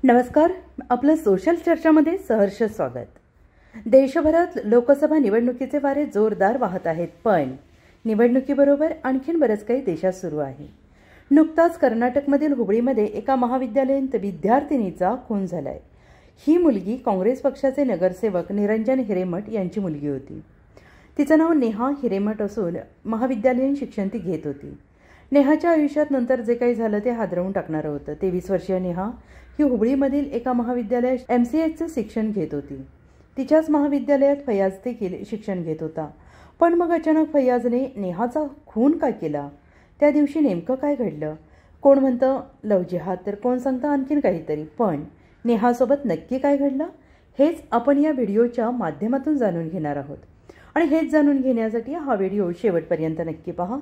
नमस्कार, आपलं सोशल चर्चामध्ये सहर्ष स्वागत। देशभरात लोकसभा निवडणुकीचे वारे जोरदार वाहत आहेत, पण निवडणुकीबरोबर आणखीन बरंच काही देशात सुरू आहे। नुकताच कर्नाटकमधील हुबळीमध्ये एका महाविद्यालयीन विद्यार्थिनीचा खून झालाय। ही मुलगी काँग्रेस पक्षाचे नगरसेवक निरंजन हिरेमठ यांची मुलगी होती। तिचं नाव नेहा हिरेमठ असून महाविद्यालयीन शिक्षण ती घेत होती। नेहाच्या आयुष्यात नंतर जे काही झालं ते हादरवून टाकणारं होतं। 23 वर्षीय नेहा ही हुबळीमधील एका महाविद्यालयात MCAचं शिक्षण घेत होती। तिच्याच महाविद्यालयात फैयाज देखील शिक्षण घेत होता। पण मग अचानक फैयाजने नेहाचा खून का केला? त्या दिवशी नेमकं काय घडलं? कोण म्हणतं लव जिहाद, तर कोण सांगतं आणखीन काहीतरी। पण नेहासोबत नक्की काय घडलं हेच आपण या व्हिडिओच्या माध्यमातून जाणून घेणार आहोत। आणि हेच जाणून घेण्यासाठी हा व्हिडिओ शेवटपर्यंत नक्की पहा।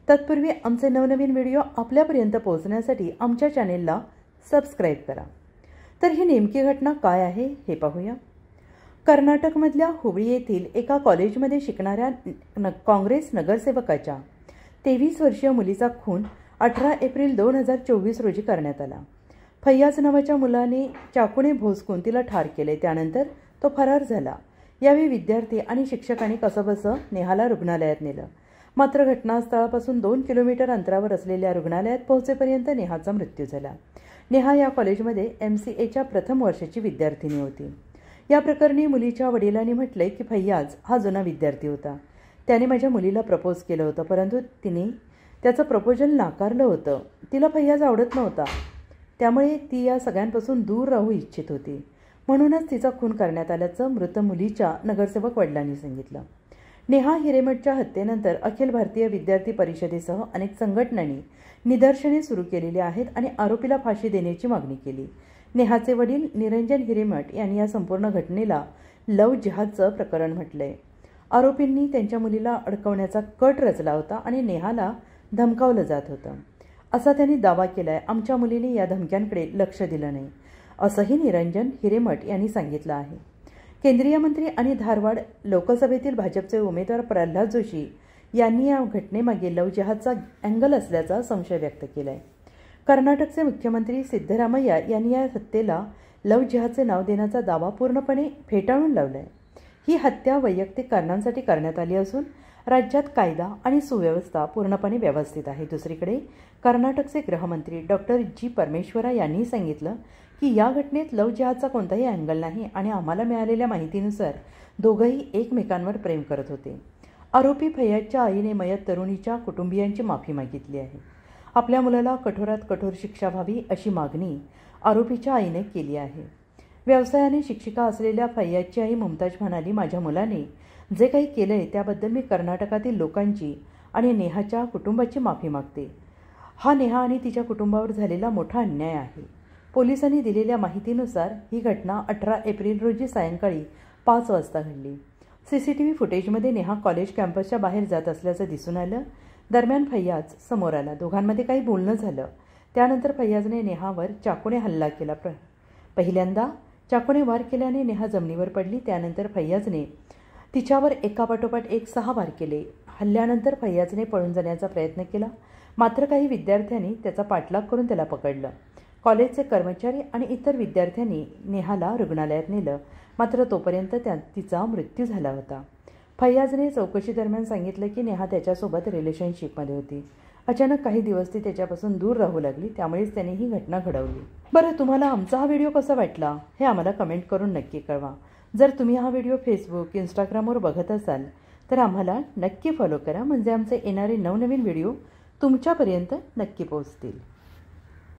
तत्पूर्वी आमचे नवनवीन व्हिडिओ आपल्यापर्यंत पोहोचण्यासाठी आमच्या चॅनेलला सबस्क्राईब करा। तर ही नेमकी घटना काय आहे हे पाहूया। कर्नाटकमधल्या हुबळी येथील एका कॉलेजमध्ये शिकणाऱ्या काँग्रेस नगरसेवकाच्या 23 वर्षीय मुलीचा खून 18 एप्रिल 2024 रोजी करण्यात आला। फैयाज नावाच्या मुलाने चाकूने भोसकून तिला ठार केले, त्यानंतर तो फरार झाला। यावेळी विद्यार्थी आणि शिक्षकांनी कसंबसं नेहाला रुग्णालयात नेलं, मात्र घटनास्थळापासून 2 किलोमीटर अंतरावर असलेल्या रुग्णालयात पोहोचेपर्यंत नेहाचा मृत्यू झाला। नेहा या कॉलेजमध्ये MCAच्या प्रथम वर्षाची विद्यार्थिनी होती। या प्रकरणी मुलीच्या वडिलांनी म्हटले की फैयाज हा जुना विद्यार्थी होता। त्याने माझ्या मुलीला प्रपोज केलं होतं, परंतु तिने त्याचं प्रपोजल नाकारलं होतं। तिला फैयाज आवडत नव्हता, त्यामुळे ती या सगळ्यांपासून दूर राहू इच्छित होती। म्हणूनच तिचा खून करण्यात आल्याचं मृत मुलीच्या नगरसेवक वडिलांनी सांगितलं। नेहा हिरेमठच्या हत्येनंतर अखिल भारतीय विद्यार्थी परिषदेसह अनेक संघटनांनी निदर्शने सुरू केलेली आहेत आणि आरोपीला फाशी देण्याची मागणी केली। नेहाचे वडील निरंजन हिरेमठ यांनी या संपूर्ण घटनेला लव जिहादचं प्रकरण म्हटलंय। आरोपींनी त्यांच्या मुलीला अडकवण्याचा कट रचला होता आणि नेहाला धमकावलं जात होतं, असा त्यांनी दावा केलाय। आमच्या मुलीने या धमक्यांकडे लक्ष दिलं नाही, असंही निरंजन हिरेमठ यांनी सांगितलं आहे। केंद्रीय मंत्री आणि धारवाड लोकसभेतील भाजपचे उमेदवार प्रल्हाद जोशी यांनी या घटनेमागे लव जिहादचा अँगल असल्याचा संशय व्यक्त केलाय। कर्नाटकचे मुख्यमंत्री सिद्धरामय्या यांनी या हत्येला लव जिहादचे नाव देण्याचा दावा पूर्णपणे फेटाळून लावलाय। ही हत्या वैयक्तिक कारणांसाठी करण्यात आली असून राज्यात कायदा आणि सुव्यवस्था पूर्णपणे व्यवस्थित आहे। दुसरीकडे कर्नाटकचे गृहमंत्री डॉक्टर जी परमेश्वरा यांनी सांगितलं की या घटनेत लव जिहादचा कोणताही अँगल नाही आणि आम्हाला मिळालेल्या माहितीनुसार दोघंही एकमेकांवर प्रेम करत होते। आरोपी फैयाजच्या आईने मयत तरुणीच्या कुटुंबियांची माफी मागितली आहे। आपल्या मुलाला कठोरात कठोर शिक्षा व्हावी अशी मागणी आरोपीच्या आईने केली आहे। व्यवसायाने शिक्षिका असलेल्या फैयाजची आई मुमताज म्हणाली, माझ्या मुलाने जे काही केलंय त्याबद्दल मी कर्नाटकातील लोकांची आणि नेहाच्या कुटुंबाची माफी मागते। हा नेहा आणि तिच्या कुटुंबावर झालेला मोठा अन्याय आहे। पोलिसांनी दिलेल्या माहितीनुसार ही घटना 18 एप्रिल रोजी सायंकाळी 5 वाजता घडली। CCTV फुटेजमध्ये नेहा कॉलेज कॅम्पसच्या बाहेर जात असल्याचं दिसून आलं। दरम्यान फैयाज समोर आला, दोघांमध्ये काही बोलणं झालं। त्यानंतर फैयाजने नेहावर चाकूने हल्ला केला। पहिल्यांदा चाकूने वार केल्याने नेहा जमिनीवर पडली, त्यानंतर फैयाजने तिच्यावर एकापाठोपाठ एक 6 वार केले। हल्ल्यानंतर फैयाजने पळून जाण्याचा प्रयत्न केला, मात्र काही विद्यार्थ्यांनी त्याचा पाठलाग करून त्याला पकडलं। कॉलेजचे कर्मचारी आणि इतर विद्यार्थ्यांनी नेहाला रुग्णालयात नेलं, मात्र तोपर्यंत तिचा मृत्यू झाला होता। फैयाजने चौकशी दरम्यान सांगितलं की नेहा त्याच्यासोबत रिलेशनशिपमध्ये होती। अचानक काही दिवस ती त्याच्यापासून दूर राहू लागली, त्यामुळेच त्याने ही घटना घडवली। बरं, तुम्हाला आमचा हा व्हिडिओ कसा वाटला हे आम्हाला कमेंट करून नक्की कळवा। जर तुम्ही हा व्हिडिओ फेसबुक, इंस्टाग्रामवर बघत असाल तर आम्हाला नक्की फॉलो करा, म्हणजे आमचे येणारे नवनवीन व्हिडिओ तुमच्यापर्यंत नक्की पोहोचतील।